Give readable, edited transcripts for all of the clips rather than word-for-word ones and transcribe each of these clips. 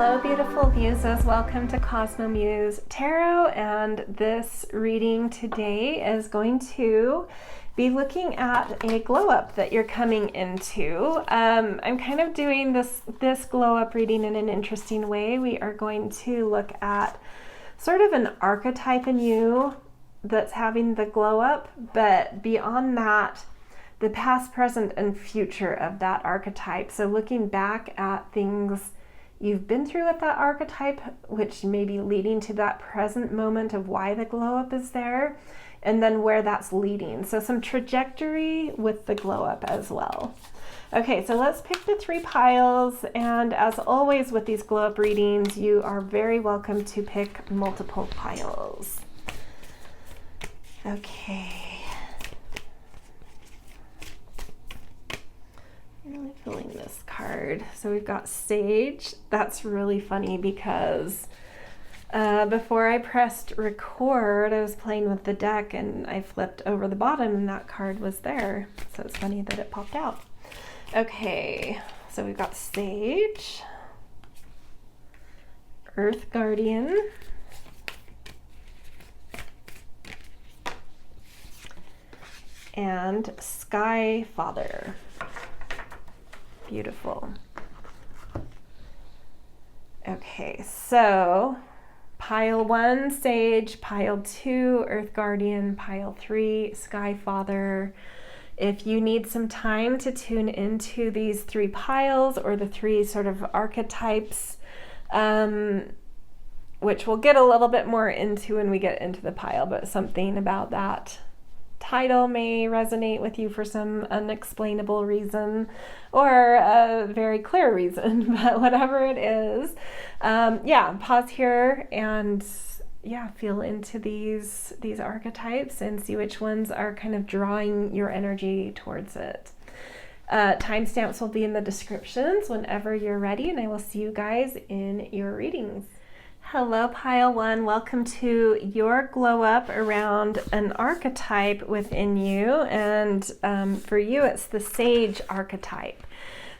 Hello, beautiful muses. Welcome to Cosmo Muse Tarot, and this reading today is going to be looking at a glow up that you're coming into. I'm kind of doing this glow up reading in an interesting way. We are going to look at sort of an archetype in you that's having the glow up, but beyond that, the past, present, and future of that archetype. So looking back at things you've been through with that archetype, which may be leading to that present moment of why the glow up is there, and then where that's leading. So some trajectory with the glow up as well. Okay, so let's pick the 3 piles, and as always with these glow up readings, you are very welcome to pick multiple piles. Okay. Really feeling this card. So we've got Sage. That's really funny because before I pressed record, I was playing with the deck and I flipped over the bottom and that card was there. So it's funny that it popped out. Okay, so we've got Sage, Earth Guardian, and Sky Father. Beautiful. Okay, so pile 1, Sage, pile 2, Earth Guardian, pile 3, Sky Father. If you need some time to tune into these 3 piles or the 3 sort of archetypes, which we'll get a little bit more into when we get into the pile, but something about that title may resonate with you for some unexplainable reason or a very clear reason, but whatever it is, pause here and feel into these archetypes and see which ones are kind of drawing your energy towards it. Timestamps will be in the descriptions whenever you're ready, and I will see you guys in your readings. Hello, pile 1. Welcome to your glow up around an archetype within you. And for you, it's the Sage archetype.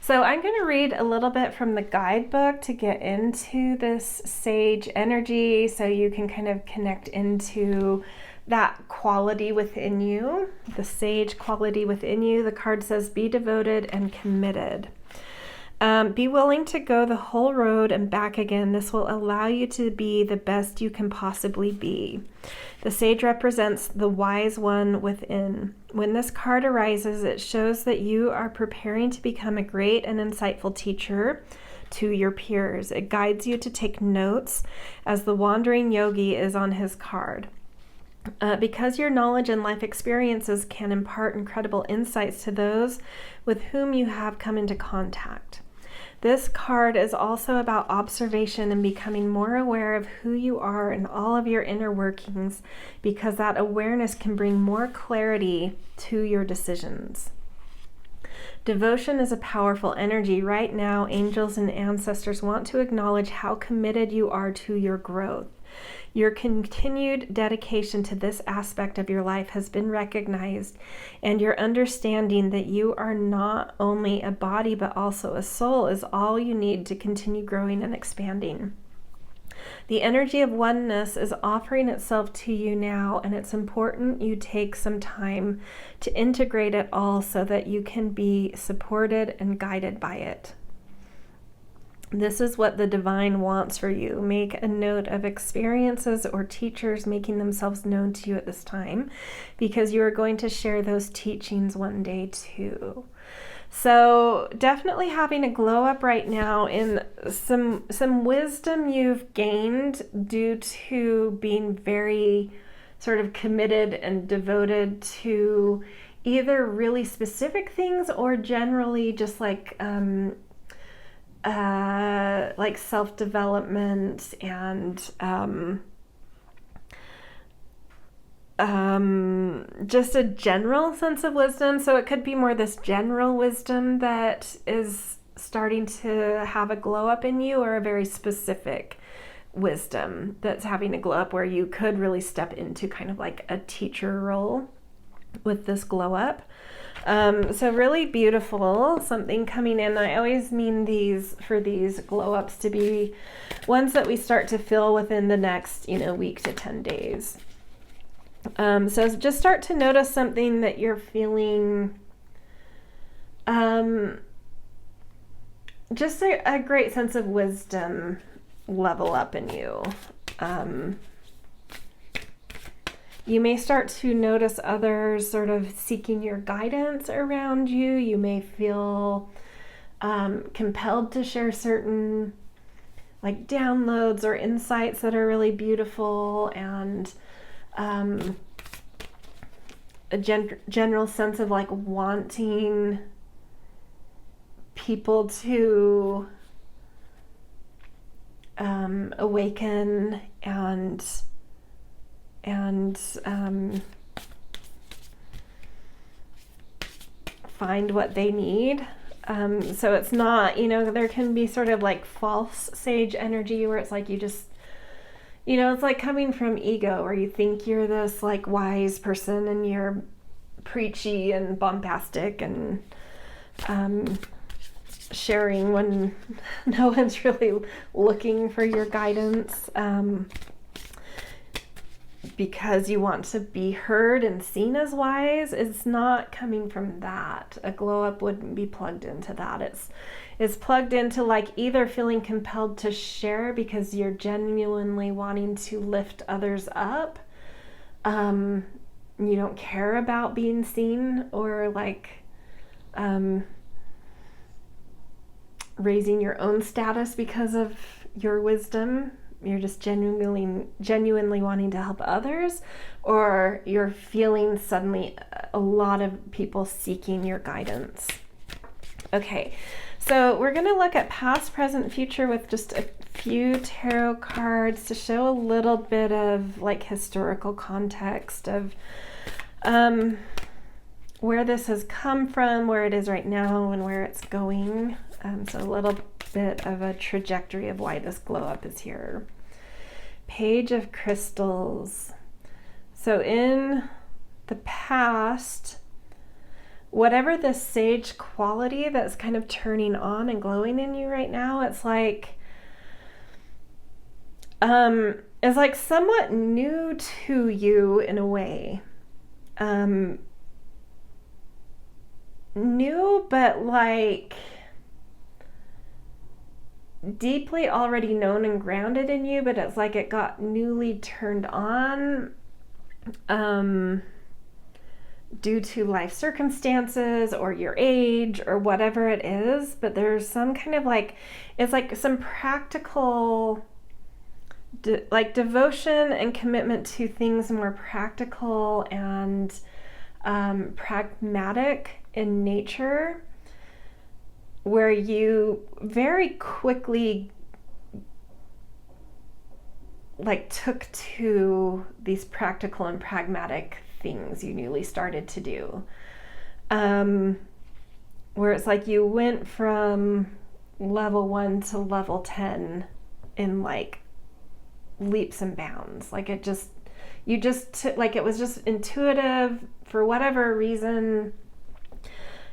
So I'm going to read a little bit from the guidebook to get into this Sage energy so you can kind of connect into that quality within you, the Sage quality within you. The card says, be devoted and committed. Be willing to go the whole road and back again. This will allow you to be the best you can possibly be. The Sage represents the wise one within. When this card arises, it shows that you are preparing to become a great and insightful teacher to your peers. It guides you to take notes as the wandering yogi is on his card. Because your knowledge and life experiences can impart incredible insights to those with whom you have come into contact. This card is also about observation and becoming more aware of who you are and all of your inner workings, because that awareness can bring more clarity to your decisions. Devotion is a powerful energy. Right now, angels and ancestors want to acknowledge how committed you are to your growth. Your continued dedication to this aspect of your life has been recognized, and your understanding that you are not only a body but also a soul is all you need to continue growing and expanding. The energy of oneness is offering itself to you now, and it's important you take some time to integrate it all so that you can be supported and guided by it. This is what the divine wants for you. Make a note of experiences or teachers making themselves known to you at this time, because you are going to share those teachings one day too. So definitely having a glow up right now in some wisdom you've gained due to being very sort of committed and devoted to either really specific things or generally just like self-development and just a general sense of wisdom. So it could be more this general wisdom that is starting to have a glow up in you, or a very specific wisdom that's having a glow up where you could really step into kind of like a teacher role. with this glow up. So really beautiful, something coming in. I always mean these glow ups to be ones that we start to feel within the next, week to 10 days. So just start to notice something that you're feeling, just a great sense of wisdom level up in you. You may start to notice others sort of seeking your guidance around you. You may feel compelled to share certain like downloads or insights that are really beautiful, and a general sense of like wanting people to awaken and find what they need. So it's not, there can be sort of like false sage energy where it's like you just, it's like coming from ego, where you think you're this like wise person and you're preachy and bombastic and sharing when no one's really looking for your guidance. Because you want to be heard and seen as wise. It's not coming from that. A glow up wouldn't be plugged into that. It's plugged into like either feeling compelled to share because you're genuinely wanting to lift others up. You don't care about being seen or like raising your own status because of your wisdom. You're just genuinely wanting to help others, or you're feeling suddenly a lot of people seeking your guidance. Okay, so we're going to look at past, present, future with just a few tarot cards to show a little bit of like historical context of where this has come from, where it is right now, and where it's going. So a little bit of a trajectory of why this glow up is here. Page of Crystals. So in the past, whatever the sage quality that's kind of turning on and glowing in you right now, it's like somewhat new to you in a way. New, but like deeply already known and grounded in you, but it's like it got newly turned on due to life circumstances or your age or whatever it is. But there's some kind of like, it's like some practical like devotion and commitment to things more practical and pragmatic in nature, where you very quickly like took to these practical and pragmatic things you newly started to do. Where it's like you went from level 1 to level 10 in like leaps and bounds. Like it was just intuitive for whatever reason.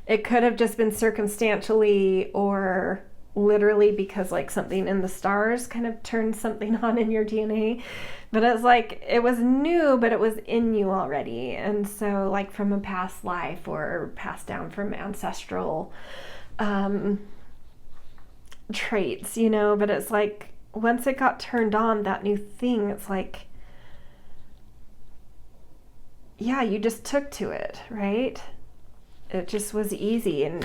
It could have just been circumstantially or literally because like something in the stars kind of turned something on in your DNA. But it's like it was new, but it was in you already. And so like from a past life or passed down from ancestral traits, but it's like once it got turned on, that new thing, it's like, yeah, you just took to it, right? It just was easy, and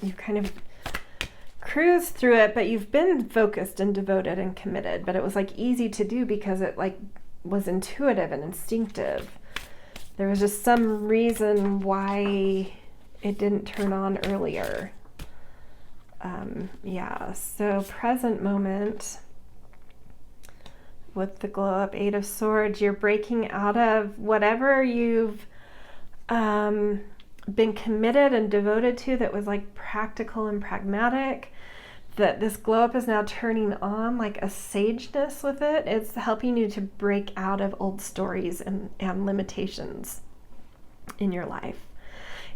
you kind of cruised through it, but you've been focused and devoted and committed, but it was like easy to do because it like was intuitive and instinctive. There was just some reason why it didn't turn on earlier. So present moment with the glow up 8 of Swords, you're breaking out of whatever you've been committed and devoted to that was like practical and pragmatic. that this glow up is now turning on like a sageness with it. It's helping you to break out of old stories and limitations in your life.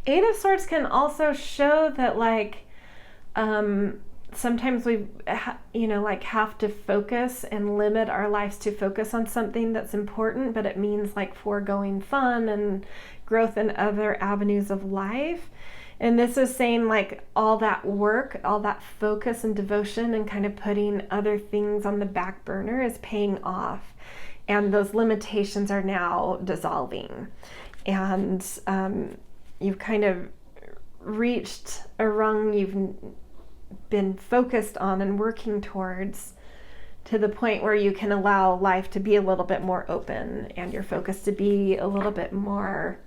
Eight of Swords can also show that like sometimes we like have to focus and limit our lives to focus on something that's important, but it means like foregoing fun and growth in other avenues of life. And this is saying like all that work, all that focus and devotion and kind of putting other things on the back burner is paying off. And those limitations are now dissolving. And you've kind of reached a rung you've been focused on and working towards, to the point where you can allow life to be a little bit more open and your focus to be a little bit more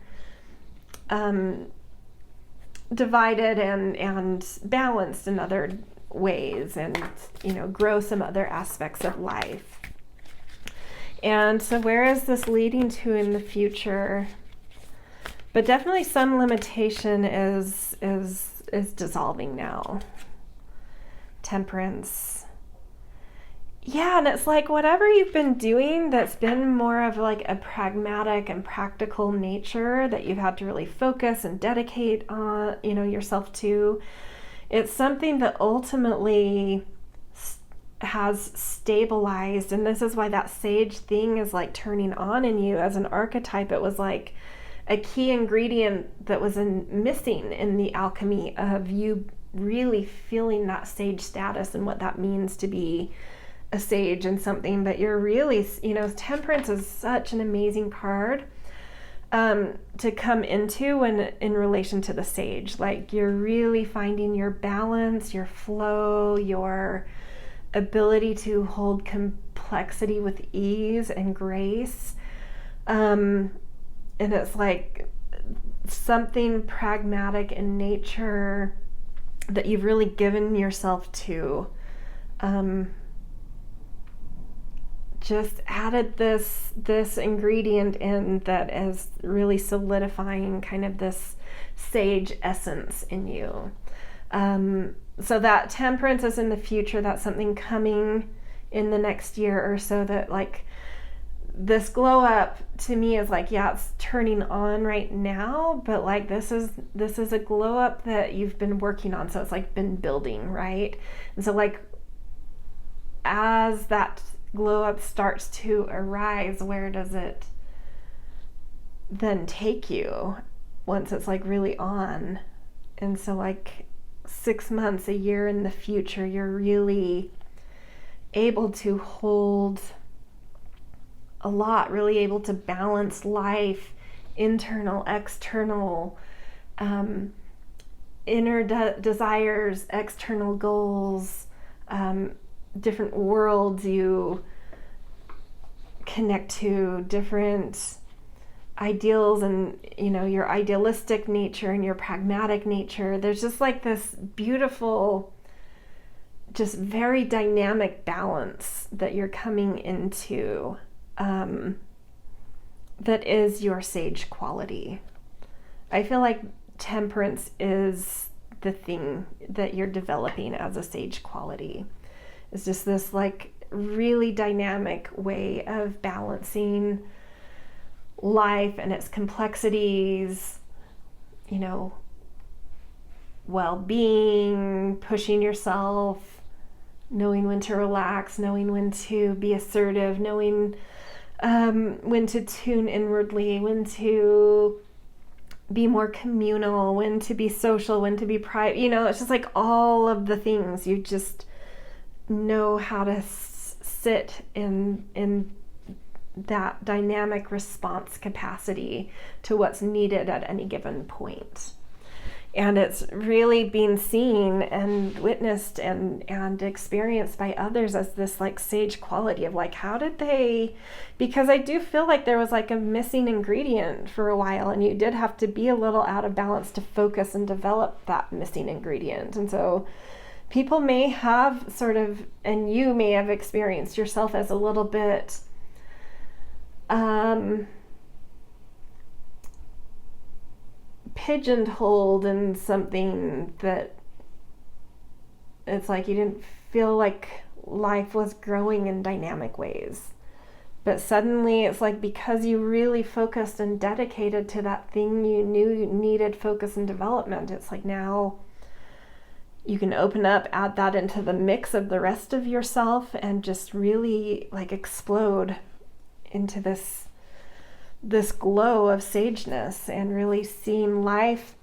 divided and balanced in other ways, and grow some other aspects of life. And so where is this leading to in the future? But definitely some limitation is dissolving now. Temperance. Yeah, and it's like whatever you've been doing that's been more of like a pragmatic and practical nature that you've had to really focus and dedicate on, yourself to, it's something that ultimately has stabilized. And this is why that sage thing is like turning on in you as an archetype. It was like a key ingredient that was missing in the alchemy of you really feeling that sage status and what that means to be a sage and something. But you're really, Temperance is such an amazing card to come into when in relation to the sage. Like you're really finding your balance, your flow, your ability to hold complexity with ease and grace. And it's like something pragmatic in nature that you've really given yourself to. Just added this ingredient in that is really solidifying kind of this sage essence in you. So that Temperance is in the future. That's something coming in the next year or so, that like this glow up to me is like, yeah, it's turning on right now, but like this is a glow up that you've been working on. So it's like been building, right? And so like as that glow up starts to arise, where does it then take you once it's like really on? And so like 6 months, a year in the future, you're really able to hold a lot, really able to balance life, internal, external, inner desires, external goals, different worlds you connect to, different ideals, and your idealistic nature and your pragmatic nature. There's just like this beautiful, just very dynamic balance that you're coming into, that is your sage quality. I feel like Temperance is the thing that you're developing as a sage quality. It's just this like really dynamic way of balancing life and its complexities, well-being, pushing yourself, knowing when to relax, knowing when to be assertive, knowing when to tune inwardly, when to be more communal, when to be social, when to be private. It's just like all of the things. You just know how to sit in that dynamic response capacity to what's needed at any given point. And it's really being seen and witnessed and experienced by others as this like sage quality of like, how did they, because I do feel like there was like a missing ingredient for a while, and you did have to be a little out of balance to focus and develop that missing ingredient. And so people may have sort of, and you may have experienced yourself as a little bit pigeonholed in something that It's like you didn't feel like life was growing in dynamic ways. But suddenly it's like because you really focused and dedicated to that thing you knew you needed focus and development, it's like now you can open up, add that into the mix of the rest of yourself and just really like explode into this glow of sageness and really seeing life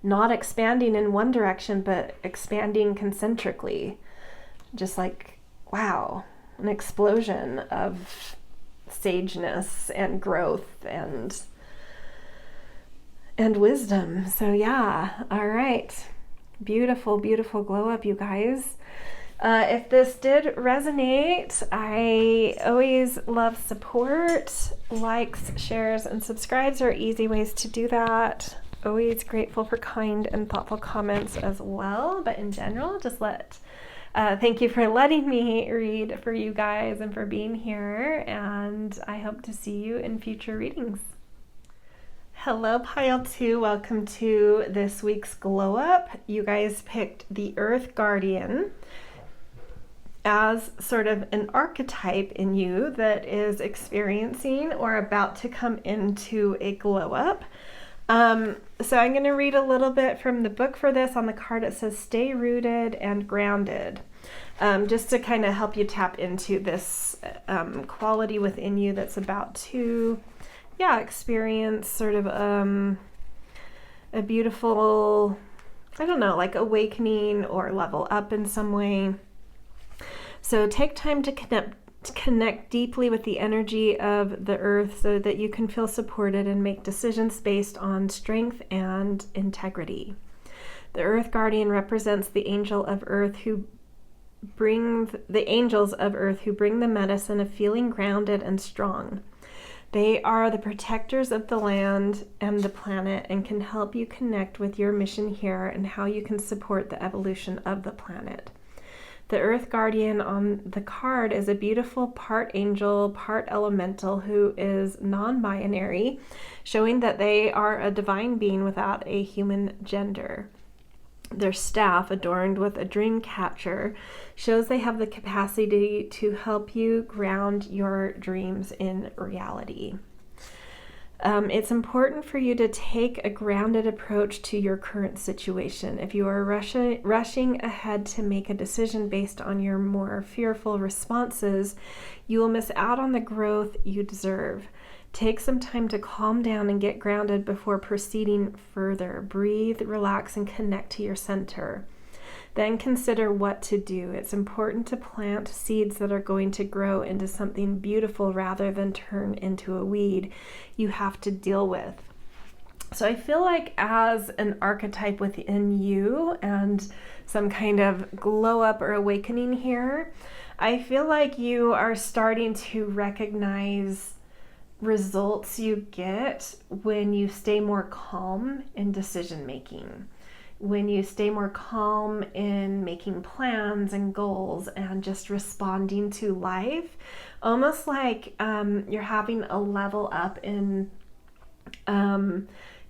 not expanding in one direction, but expanding concentrically. Just like, wow, an explosion of sageness and growth and wisdom. So yeah, all right. Beautiful, beautiful glow up, you guys. If this did resonate, I always love support. Likes, shares, and subscribes are easy ways to do that. Always grateful for kind and thoughtful comments as well. But in general, just thank you for letting me read for you guys and for being here. And I hope to see you in future readings. Hello, Pile 2. Welcome to this week's Glow Up. You guys picked the Earth Guardian as sort of an archetype in you that is experiencing or about to come into a glow up. So I'm going to read a little bit from the book for this. On the card it says stay rooted and grounded, just to kind of help you tap into this quality within you that's about to experience sort of a beautiful, I don't know, like awakening or level up in some way. So take time to connect deeply with the energy of the earth so that you can feel supported and make decisions based on strength and integrity. The Earth Guardian represents the angel of earth who bring the angels of earth who bring the medicine of feeling grounded and strong. They are the protectors of the land and the planet and can help you connect with your mission here and how you can support the evolution of the planet. The Earth Guardian on the card is a beautiful part angel, part elemental who is non-binary, showing that they are a divine being without a human gender. Their staff, adorned with a dream catcher, shows they have the capacity to help you ground your dreams in reality. It's important for you to take a grounded approach to your current situation. If you are rushing ahead to make a decision based on your more fearful responses, you will miss out on the growth you deserve. Take some time to calm down and get grounded before proceeding further. Breathe, relax, and connect to your center. Then consider what to do. It's important to plant seeds that are going to grow into something beautiful rather than turn into a weed you have to deal with. So I feel like as an archetype within you and some kind of glow up or awakening here, I feel like you are starting to recognize results you get when you stay more calm in decision making, when you stay more calm in making plans and goals and just responding to life, almost like you're having a level up in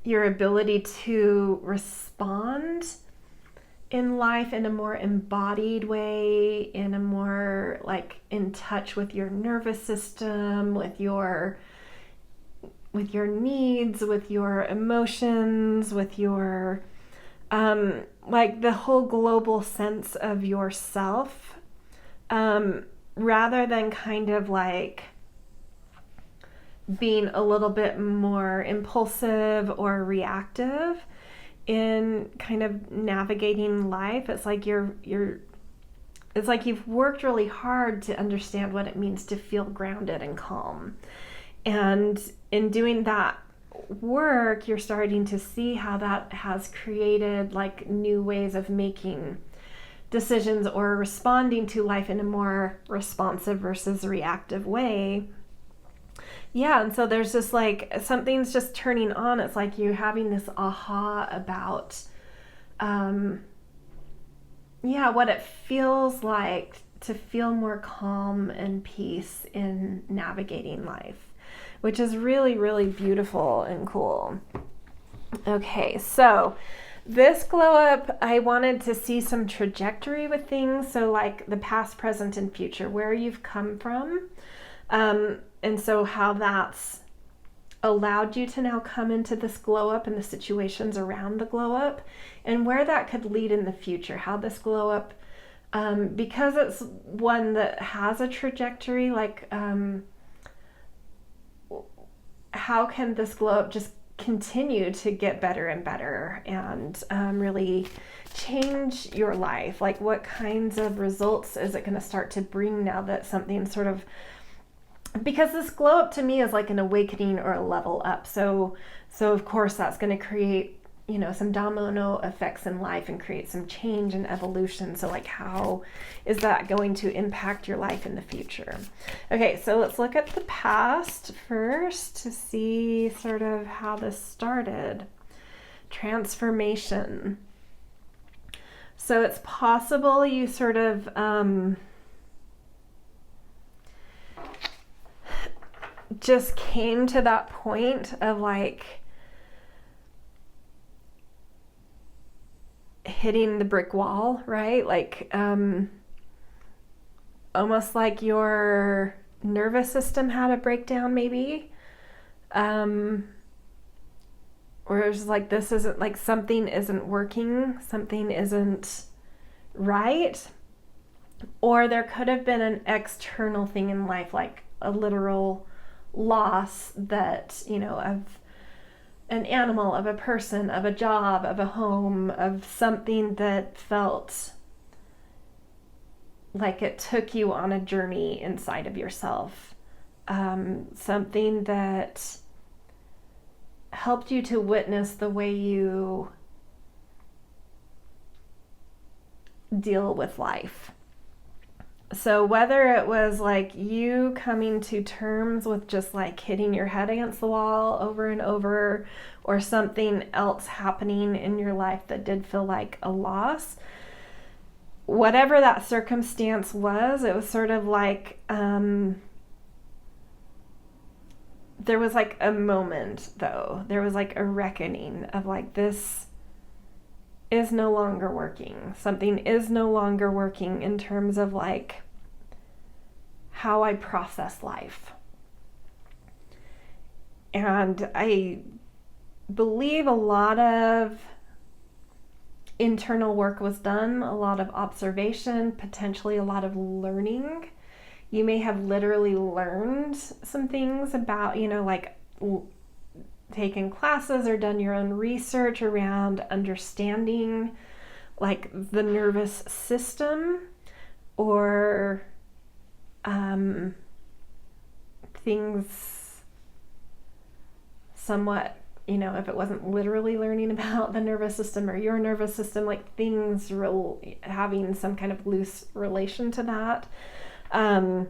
your ability to respond in life in a more embodied way, in a more like in touch with your nervous system, with your needs, with your emotions, with your like the whole global sense of yourself, rather than kind of like being a little bit more impulsive or reactive in kind of navigating life. It's like it's like you've worked really hard to understand what it means to feel grounded and calm. And in doing that work, you're starting to see how that has created like new ways of making decisions or responding to life in a more responsive versus reactive way. Yeah, and so there's just like something's just turning on. It's like you're having this aha about what it feels like to feel more calm and peace in navigating life, which is really, really beautiful and cool. Okay, so This glow up, I wanted to see some trajectory with things. So like the past, present, and future, where you've come from. And so how that's allowed you to now come into this glow up and the situations around the glow up, and where that could lead in the future. How this glow up, because it's one that has a trajectory, like how can this glow up just continue to get better and better and really change your life? Like what kinds of results is it going to start to bring now that something sort of, because this glow up to me is like an awakening or a level up. So of course that's going to create, you know, some domino effects in life and create some change and evolution. So like how is that going to impact your life in the future? Okay, so let's look at the past first to see sort of how this started. Transformation. So it's possible you sort of just came to that point of like hitting the brick wall, right? Like almost like your nervous system had a breakdown maybe, or it's like this isn't, like something isn't working, something isn't right, or there could have been an external thing in life, like a literal loss that, you know, of an animal, of a person, of a job, of a home, of something that felt like it took you on a journey inside of yourself. Something that helped you to witness the way you deal with life. So whether it was like you coming to terms with just like hitting your head against the wall over and over, or something else happening in your life that did feel like a loss, whatever that circumstance was, it was sort of like there was like a moment though. There was like a reckoning of like, this is no longer working. Something is no longer working in terms of like how I process life. And I believe a lot of internal work was done, a lot of observation, potentially a lot of learning. You may have literally learned some things about, you know, like taken classes or done your own research around understanding like the nervous system, or things somewhat, you know, if it wasn't literally learning about the nervous system or your nervous system, like things having some kind of loose relation to that, in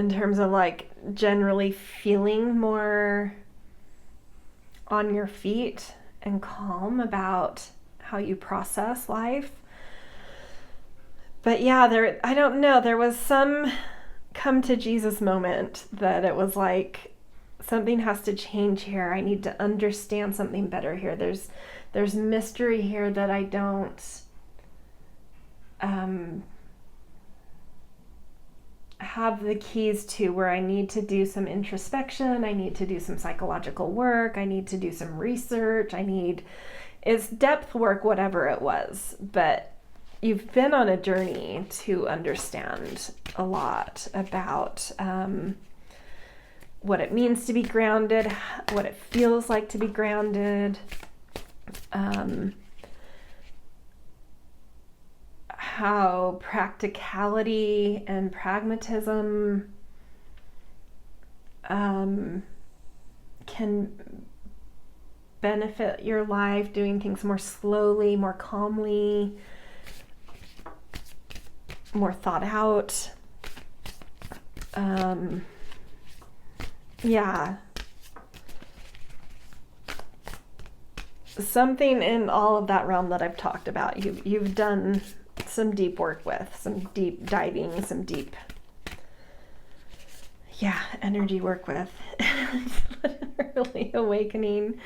terms of like generally feeling more on your feet and calm about how you process life. But yeah, I don't know, there was some come to Jesus moment that it was like, something has to change here. I need to understand something better here. There's mystery here that I don't have the keys to, where I need to do some introspection. I need to do some psychological work. I need to do some research. It's depth work, whatever it was. But you've been on a journey to understand a lot about what it means to be grounded, what it feels like to be grounded, how practicality and pragmatism can benefit your life, doing things more slowly, more calmly, more thought out. Yeah. Something in all of that realm that I've talked about, you've done some deep work with, some deep diving, some deep, energy work with. Literally awakening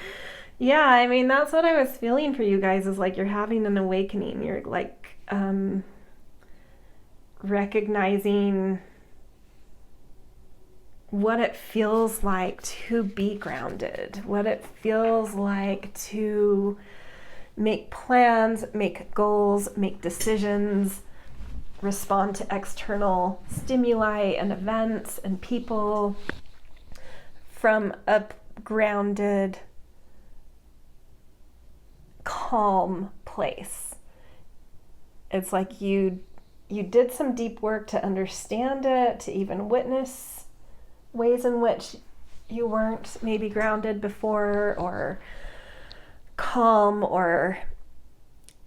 Yeah, I mean, that's what I was feeling for you guys, is like you're having an awakening. You're like recognizing what it feels like to be grounded, what it feels like to make plans, make goals, make decisions, respond to external stimuli and events and people from a grounded, calm place. It's like you did some deep work to understand it, to even witness ways in which you weren't maybe grounded before, or calm, or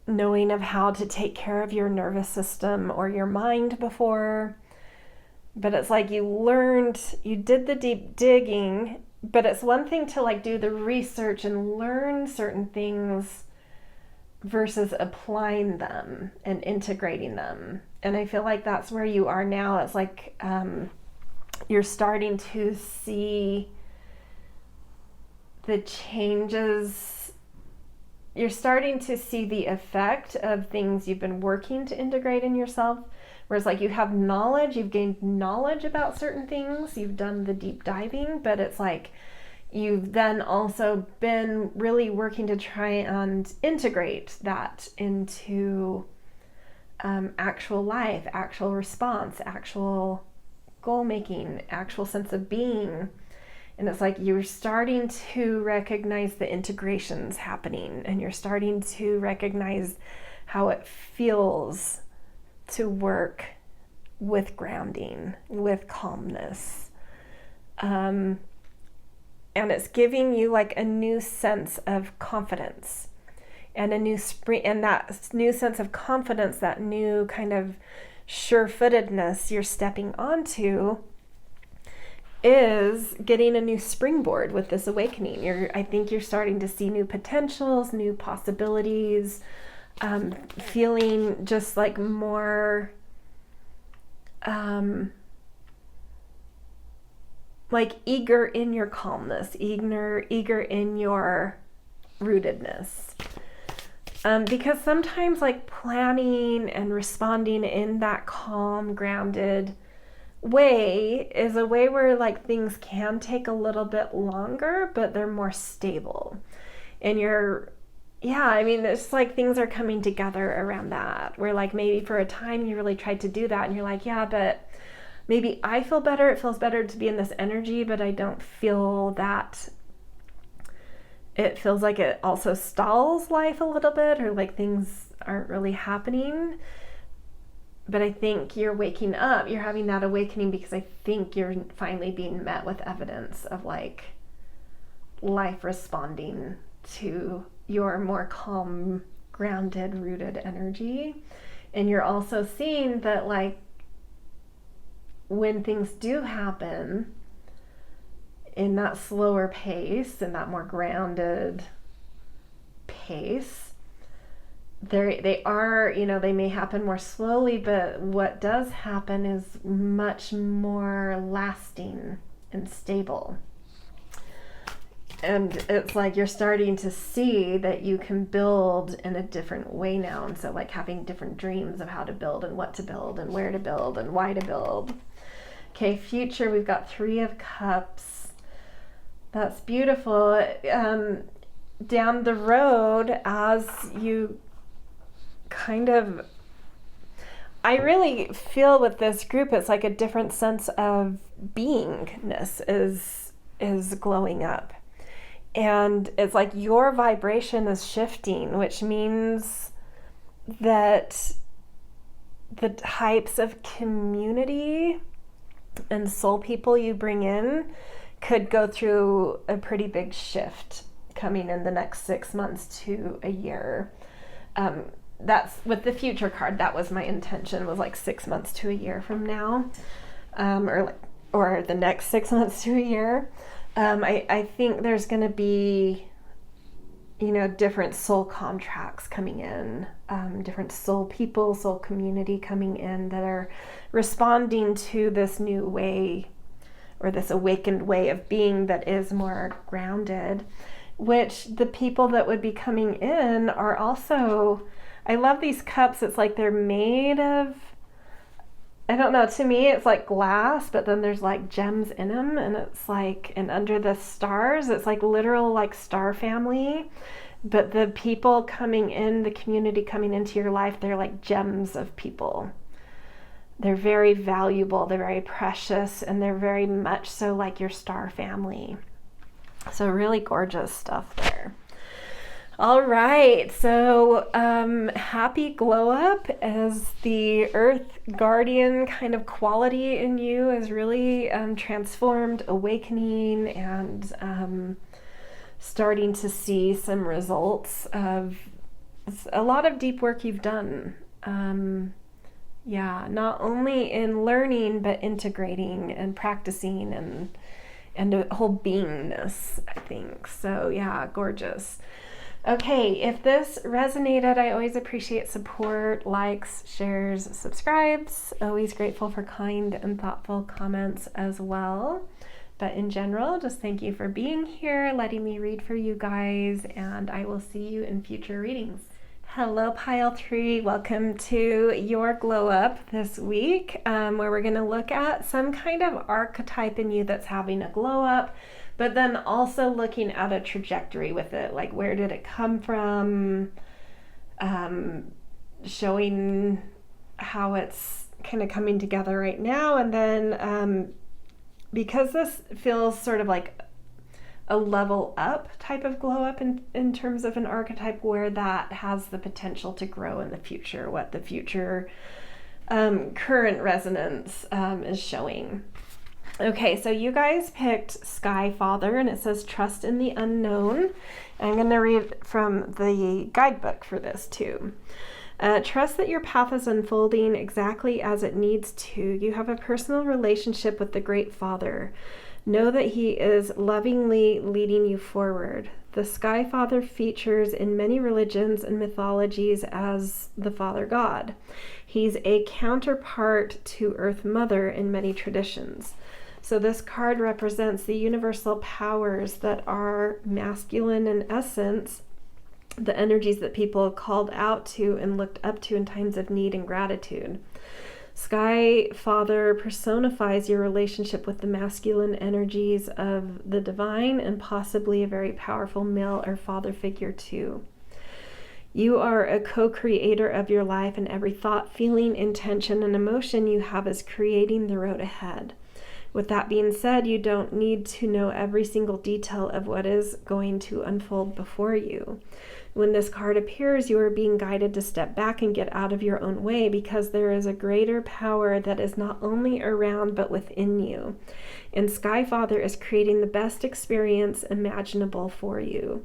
knowing of how to take care of your nervous system or your mind before. But it's like you did the deep digging, but it's one thing to like do the research and learn certain things versus applying them and integrating them. And I feel like that's where you are now. It's like you're starting to see the changes. You're starting to see the effect of things you've been working to integrate in yourself. Whereas like you have knowledge, you've gained knowledge about certain things, you've done the deep diving, but it's like you've then also been really working to try and integrate that into actual life, actual response, actual goal making, actual sense of being. And it's like you're starting to recognize the integrations happening, and you're starting to recognize how it feels to work with grounding, with calmness. And it's giving you like a new sense of confidence and a new spring, and that new sense of confidence, that new kind of sure-footedness you're stepping onto is getting a new springboard with this awakening. I think you're starting to see new potentials, new possibilities, feeling just like more like eager in your calmness, eager in your rootedness. Because sometimes like planning and responding in that calm, grounded way is a way where like things can take a little bit longer, but they're more stable. And it's like things are coming together around that, where like maybe for a time you really tried to do that and you're like, yeah, but maybe I feel better. It feels better to be in this energy, but I don't feel that. It feels like it also stalls life a little bit, or like things aren't really happening. But I think you're waking up, you're having that awakening because I think you're finally being met with evidence of like life responding to your more calm, grounded, rooted energy. And you're also seeing that like when things do happen in that slower pace and that more grounded pace, they are, they may happen more slowly, but what does happen is much more lasting and stable. And it's like you're starting to see that you can build in a different way now. And so like having different dreams of how to build and what to build and where to build and why to build. Okay, future, we've got 3 of Cups. That's beautiful. Down the road, as you I really feel with this group, it's like a different sense of beingness is glowing up. And it's like your vibration is shifting, which means that the types of community and soul people you bring in could go through a pretty big shift coming in the next 6 months to a year. That's with the future card. That was my intention, was like 6 months to a year from now, or the next 6 months to a year. I think there's going to be, different soul contracts coming in, different soul people, soul community coming in that are responding to this new way, or this awakened way of being that is more grounded. which the people that would be coming in are also, I love these cups. It's like they're made of, I don't know, to me it's like glass, but then there's like gems in them, and it's like, and under the stars, it's like literal like star family. But the people coming in, the community coming into your life, they're like gems of people. They're very valuable, they're very precious, and they're very much so like your star family. So really gorgeous stuff there. All right, so happy glow up as the earth guardian kind of quality in you is really transformed, awakening, and starting to see some results of a lot of deep work you've done. Not only in learning, but integrating and practicing and a whole beingness, I think. So yeah, gorgeous. Okay, if this resonated, I always appreciate support, likes, shares, subscribes. Always grateful for kind and thoughtful comments as well. But in general, just thank you for being here, letting me read for you guys, and I will see you in future readings. Hello, Pile 3. Welcome to your glow up this week, where we're going to look at some kind of archetype in you that's having a glow up, but then also looking at a trajectory with it, like where did it come from, showing how it's kind of coming together right now, and then because this feels sort of like a level up type of glow up in terms of an archetype, where that has the potential to grow in the future, what the future current resonance is showing. Okay, so you guys picked Sky Father, and it says trust in the unknown. I'm going to read from the guidebook for this too. Trust that your path is unfolding exactly as it needs to. You have a personal relationship with the Great Father. Know that he is lovingly leading you forward. The Sky Father features in many religions and mythologies as the Father God. He's a counterpart to Earth Mother in many traditions. So this card represents the universal powers that are masculine in essence, the energies that people called out to and looked up to in times of need and gratitude. Sky Father personifies your relationship with the masculine energies of the divine and possibly a very powerful male or father figure too. You are a co-creator of your life, and every thought, feeling, intention, and emotion you have is creating the road ahead. With that being said, you don't need to know every single detail of what is going to unfold before you. When this card appears, you are being guided to step back and get out of your own way, because there is a greater power that is not only around but within you. And Sky Father is creating the best experience imaginable for you.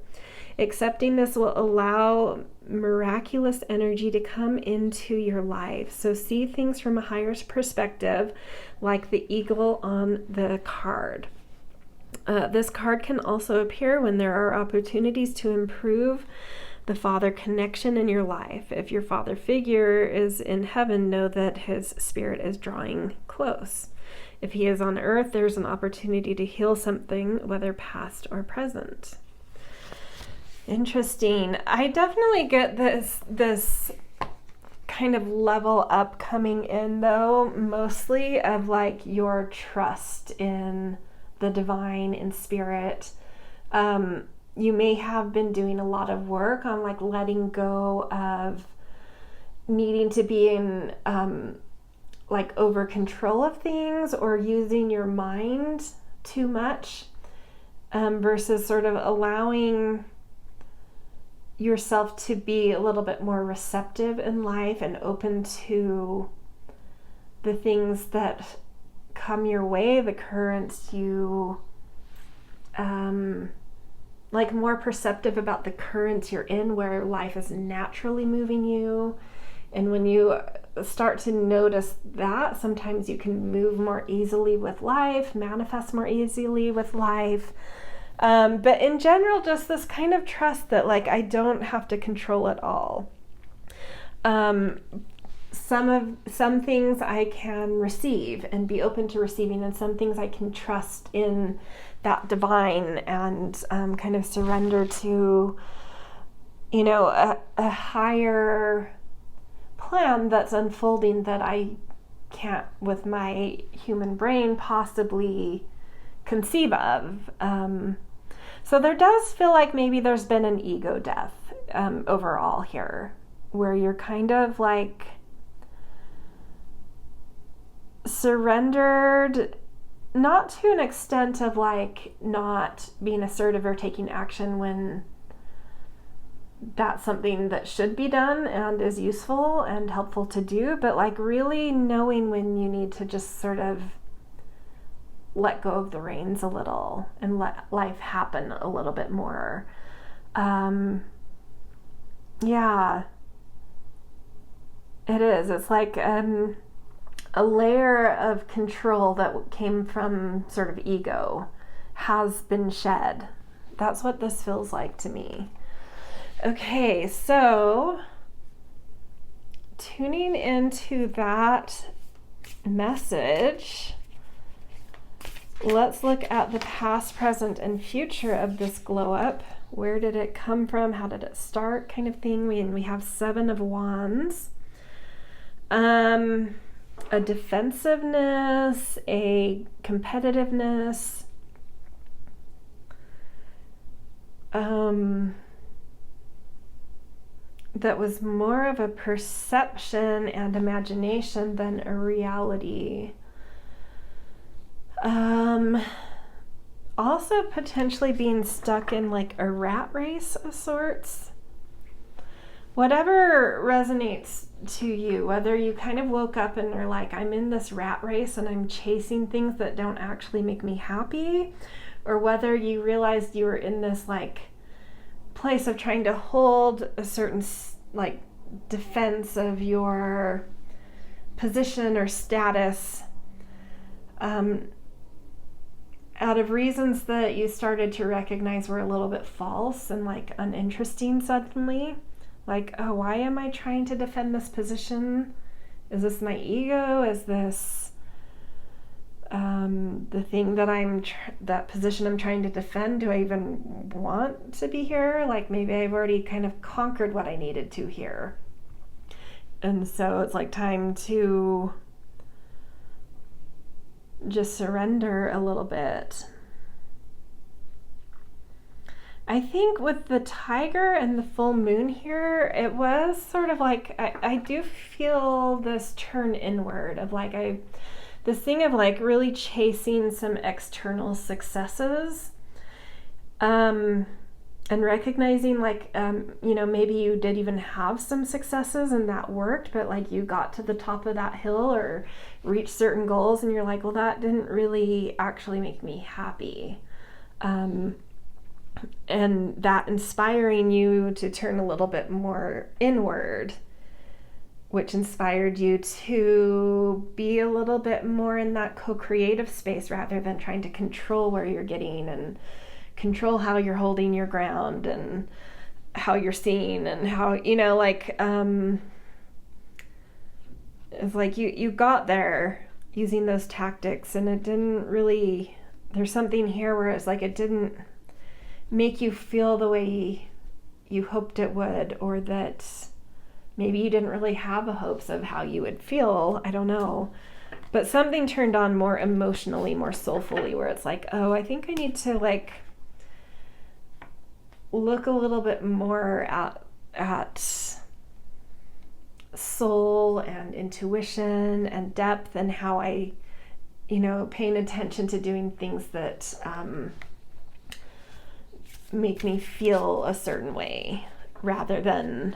Accepting this will allow miraculous energy to come into your life. So see things from a higher perspective, like the eagle on the card. This card can also appear when there are opportunities to improve the father connection in your life. If your father figure is in heaven, know that his spirit is drawing close. If he is on earth, there's an opportunity to heal something, whether past or present. Interesting. I definitely get this kind of level up coming in, though, mostly of like your trust in the divine and spirit. You may have been doing a lot of work on like letting go of needing to be in like over control of things or using your mind too much, versus sort of allowing yourself to be a little bit more receptive in life and open to the things that come your way, the currents you like more perceptive about the currents you're in, where life is naturally moving you. And when you start to notice that, sometimes you can move more easily with life, manifest more easily with life. But in general, just this kind of trust that like I don't have to control it all. some things I can receive and be open to receiving, and some things I can trust in that divine and kind of surrender to, you know, a higher plan that's unfolding that I can't with my human brain possibly conceive of. So there does feel like maybe there's been an ego death overall here, where you're kind of like surrendered, not to an extent of like not being assertive or taking action when that's something that should be done and is useful and helpful to do, but like really knowing when you need to just sort of let go of the reins a little and let life happen a little bit more. Yeah, it is. It's like a layer of control that came from sort of ego has been shed. That's what this feels like to me. Okay, so tuning into that message, let's look at the past, present, and future of this glow up. Where did it come from? How did it start? Kind of thing. We have 7 of Wands. A defensiveness, a competitiveness, that was more of a perception and imagination than a reality. Also potentially being stuck in like a rat race of sorts. Whatever resonates to you, whether you kind of woke up and are like, I'm in this rat race and I'm chasing things that don't actually make me happy, or whether you realized you were in this like place of trying to hold a certain like defense of your position or status, out of reasons that you started to recognize were a little bit false and like uninteresting suddenly. Like, oh, why am I trying to defend this position? Is this my ego? Is this the thing that that position I'm trying to defend? Do I even want to be here? Like maybe I've already kind of conquered what I needed to here. And so it's like time to just surrender a little bit. I think with the tiger and the full moon here, it was sort of like, I do feel this turn inward of like, this thing of like really chasing some external successes, and recognizing like, you know, maybe you did even have some successes and that worked, but like you got to the top of that hill or reached certain goals and you're like, well, that didn't really actually make me happy. And that inspiring you to turn a little bit more inward, which inspired you to be a little bit more in that co-creative space rather than trying to control where you're getting and control how you're holding your ground and how you're seeing and how, you know, like, it's like you got there using those tactics and it didn't really, there's something here where it's like it didn't make you feel the way you hoped it would, or that maybe you didn't really have a hopes of how you would feel. I don't know. But something turned on more emotionally, more soulfully, where it's like, oh, I think I need to like look a little bit more at soul and intuition and depth and how I, you know, paying attention to doing things that make me feel a certain way rather than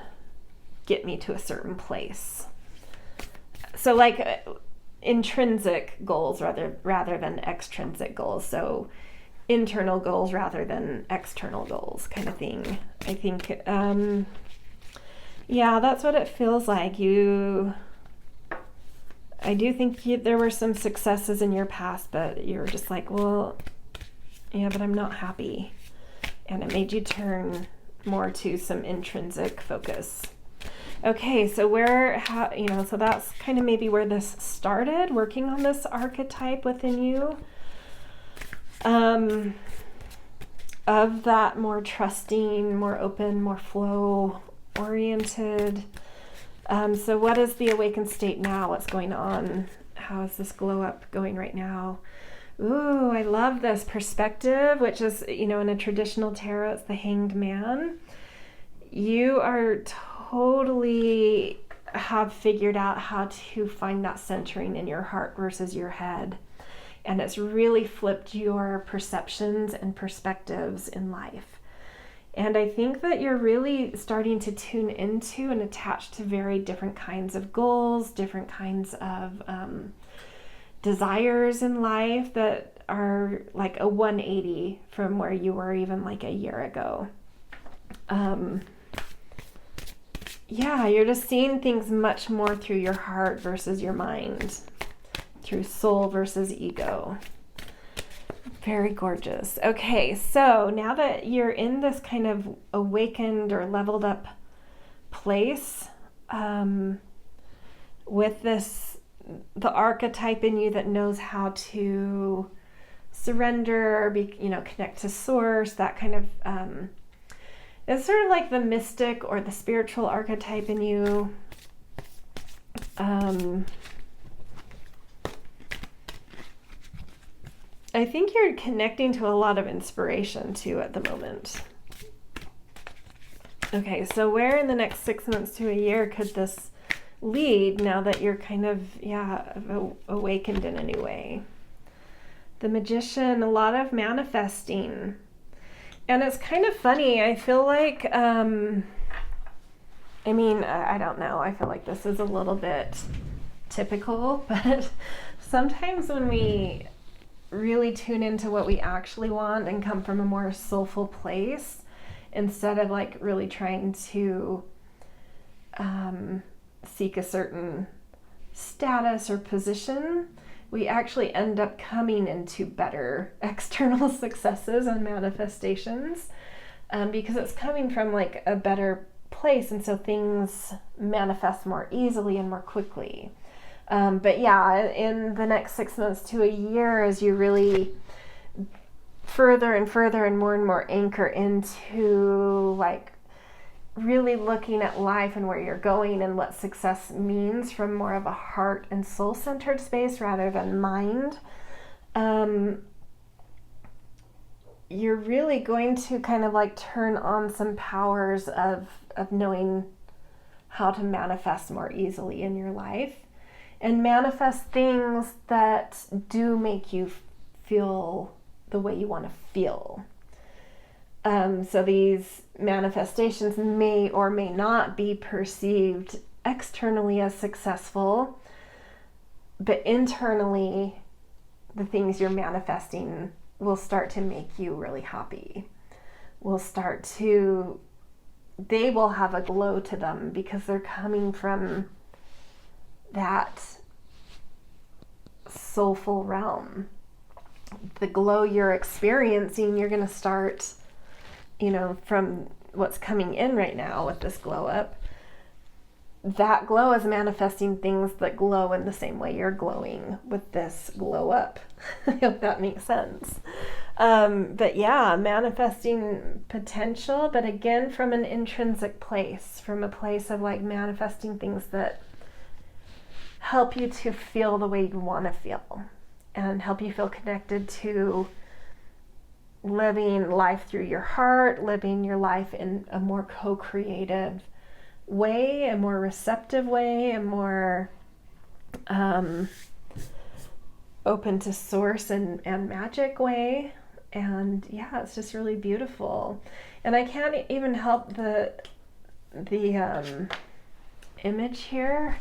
get me to a certain place. So like intrinsic goals rather than extrinsic goals. So internal goals rather than external goals kind of thing. I think, yeah, that's what it feels like. I do think there were some successes in your past, but you're just like, well, yeah, but I'm not happy. And it made you turn more to some intrinsic focus. Okay, so so that's kind of maybe where this started, working on this archetype within you. Of that more trusting, more open, more flow oriented. So what is the awakened state now? What's going on? How is this glow up going right now? Ooh, I love this perspective, which is, in a traditional tarot, it's the Hanged Man. You are totally have figured out how to find that centering in your heart versus your head. And it's really flipped your perceptions and perspectives in life. And I think that you're really starting to tune into and attach to very different kinds of goals, different kinds of desires in life that are like a 180 from where you were even like a year ago. You're just seeing things much more through your heart versus your mind, through soul versus ego. Very gorgeous. Okay, so now that you're in this kind of awakened or leveled up place, with the archetype in you that knows how to surrender, connect to source, that kind of, it's sort of like the mystic or the spiritual archetype in you. I think you're connecting to a lot of inspiration too at the moment. Okay, so where in the next 6 months to a year could this lead now that you're kind of, awakened in a new way? The Magician, a lot of manifesting. And it's kind of funny. I feel like, I don't know. I feel like this is a little bit typical, but sometimes when we really tune into what we actually want and come from a more soulful place, instead of like really trying to seek a certain status or position, we actually end up coming into better external successes and manifestations, because it's coming from like a better place, and so things manifest more easily and more quickly. But in the next 6 months to a year, as you really further and further and more anchor into like really looking at life and where you're going and what success means from more of a heart and soul centered space rather than mind, you're really going to kind of like turn on some powers of knowing how to manifest more easily in your life and manifest things that do make you feel the way you want to feel. So these manifestations may or may not be perceived externally as successful, but internally, the things you're manifesting will start to make you really happy. They will have a glow to them because they're coming from that soulful realm. The glow you're experiencing, you're going to start, from what's coming in right now with this glow up. That glow is manifesting things that glow in the same way you're glowing with this glow up. I hope that makes sense. Manifesting potential, but again, from an intrinsic place, from a place of like manifesting things that help you to feel the way you want to feel and help you feel connected to living life through your heart, living your life in a more co-creative way, a more receptive way, a more open to source and magic way. And it's just really beautiful. And I can't even help the image here.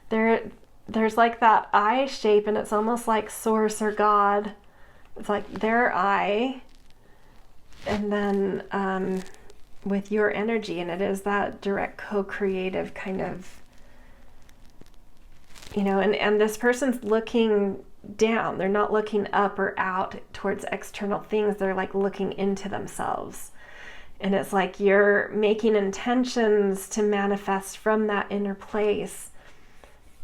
There's like that eye shape, and it's almost like source or God. It's like their eye, and then with your energy, and it is that direct co-creative kind of, and this person's looking down. They're not looking up or out towards external things. They're like looking into themselves. And it's like you're making intentions to manifest from that inner place,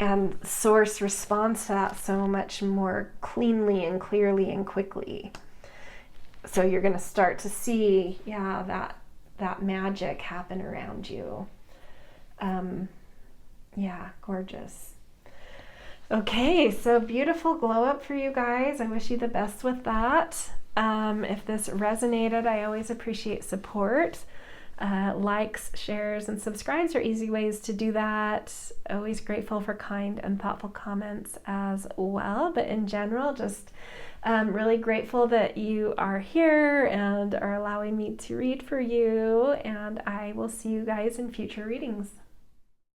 and source responds to that so much more cleanly and clearly and quickly. So you're going to start to see, that magic happen around you. Gorgeous. Okay, so beautiful glow up for you guys. I wish you the best with that. If this resonated, I always appreciate support. Likes, shares, and subscribes are easy ways to do that. Always grateful for kind and thoughtful comments as well. But in general, just really grateful that you are here and are allowing me to read for you. And I will see you guys in future readings.